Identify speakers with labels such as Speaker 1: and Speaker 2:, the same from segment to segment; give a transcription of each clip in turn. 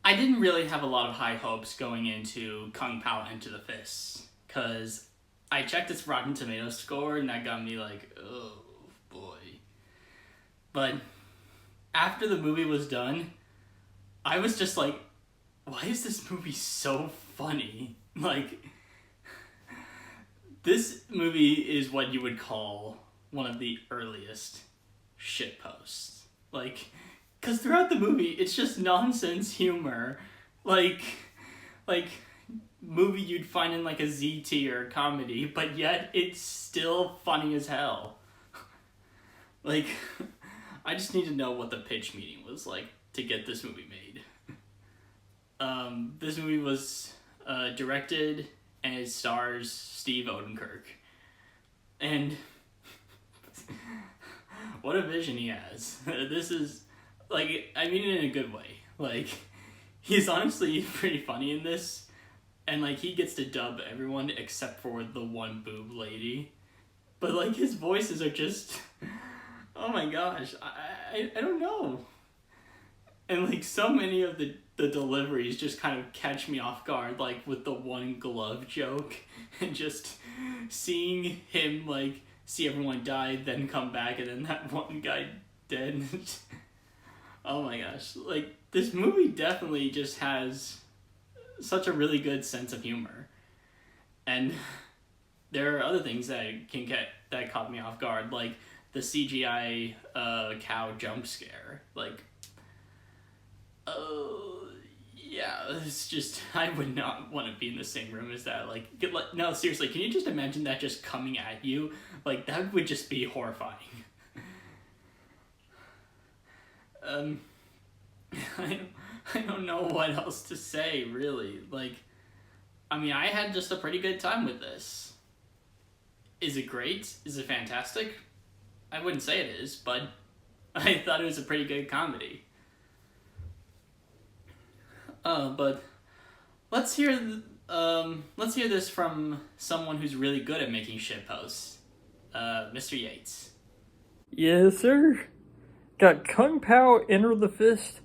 Speaker 1: I didn't really have a lot of high hopes going into Kung Pao Enter the Fists, because I checked its Rotten Tomatoes score and that got me like, oh boy. But after the movie was done, I was just like, why is this movie so funny? Like, this movie is what you would call one of the earliest shitposts. Like, because throughout the movie, it's just nonsense humor. Like, like, movie you'd find in like a Z tier comedy, but yet it's still funny as hell. Like, I just need to know what the pitch meeting was like to get this movie made. This movie was directed and it stars Steve Odenkirk. And what a vision he has. This is, like, I mean it in a good way. Like, he's honestly pretty funny in this. And, like, he gets to dub everyone except for the one boob lady. But, like, his voices are just, oh my gosh, I don't know. And, like, so many of the deliveries just kind of catch me off guard, like, with the one glove joke. And just seeing him, like, see everyone die, then come back, and then that one guy dead. Oh my gosh. Like, this movie definitely just has such a really good sense of humor. And there are other things that caught me off guard, like the CGI cow jump scare. Like, yeah, it's just, I would not want to be in the same room as that. Like, no, seriously, can you just imagine that just coming at you? Like, that would just be horrifying. I don't know what else to say, really. Like, I mean, I had just a pretty good time with this. Is it great? Is it fantastic? I wouldn't say it is, but I thought it was a pretty good comedy. But let's hear this from someone who's really good at making shitposts. Mr. Yates.
Speaker 2: Yes, sir. Got Kung Pao Enter the Fist.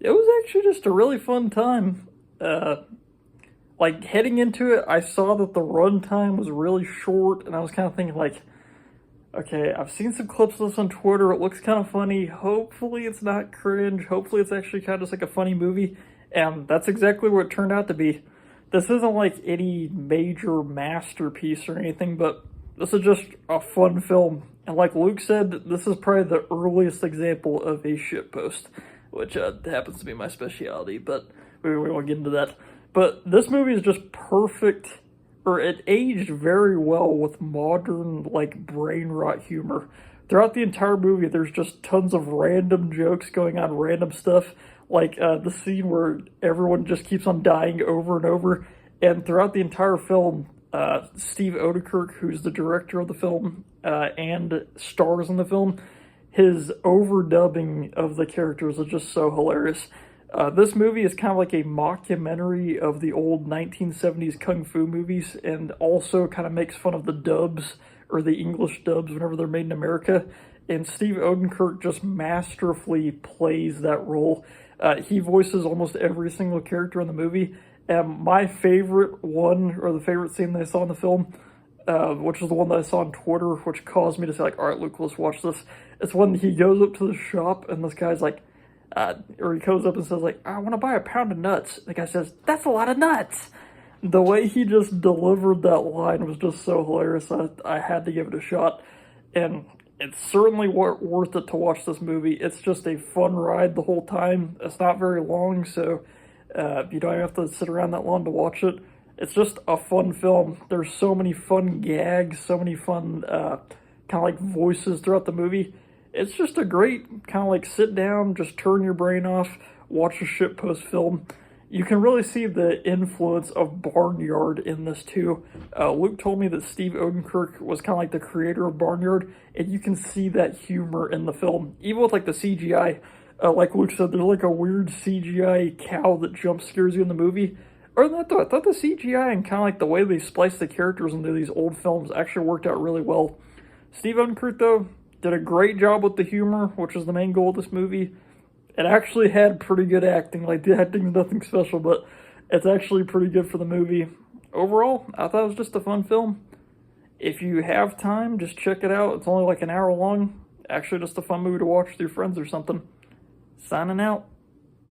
Speaker 2: It was actually just a really fun time. Like, heading into it, I saw that the runtime was really short, and I was kind of thinking, like, okay, I've seen some clips of this on Twitter, it looks kind of funny, hopefully it's not cringe, hopefully it's actually kind of just like a funny movie, and that's exactly what it turned out to be. This isn't like any major masterpiece or anything, but this is just a fun film. And like Luke said, this is probably the earliest example of a shitpost, which happens to be my specialty, but we won't get into that. But this movie is just perfect, or it aged very well with modern, like, brain rot humor. Throughout the entire movie, there's just tons of random jokes going on, random stuff, like the scene where everyone just keeps on dying over and over. And throughout the entire film, Steve Odenkirk, who's the director of the film and stars in the film, his overdubbing of the characters is just so hilarious. This movie is kind of like a mockumentary of the old 1970s kung fu movies, and also kind of makes fun of the dubs, or the English dubs, whenever they're made in America. And Steve Odenkirk just masterfully plays that role. He voices almost every single character in the movie. And my favorite one, or the favorite scene that I saw in the film, which is the one that I saw on Twitter, which caused me to say, like, all right, Luke, let's watch this. It's when he goes up to the shop, and this guy's like, or he goes up and says, like, I want to buy a pound of nuts. The guy says, that's a lot of nuts. The way he just delivered that line was just so hilarious. I had to give it a shot. And it's certainly worth it to watch this movie. It's just a fun ride the whole time. It's not very long, so you don't have to sit around that long to watch it. It's just a fun film. There's so many fun gags, so many fun kind of like voices throughout the movie. It's just a great kind of like sit down, just turn your brain off, watch a shitpost film. You can really see the influence of Barnyard in this too. Luke told me that Steve Odenkirk was kind of like the creator of Barnyard, and you can see that humor in the film, even with like the CGI. Like Luke said, there's like a weird CGI cow that jump scares you in the movie. Or than that though, I thought the CGI and kind of like the way they spliced the characters into these old films actually worked out really well. Steve Odenkirk though did a great job with the humor, which is the main goal of this movie. It actually had pretty good acting. Like, the acting is nothing special, but it's actually pretty good for the movie. Overall, I thought it was just a fun film. If you have time, just check it out. It's only like an hour long. Actually, just a fun movie to watch with your friends or something. Signing out.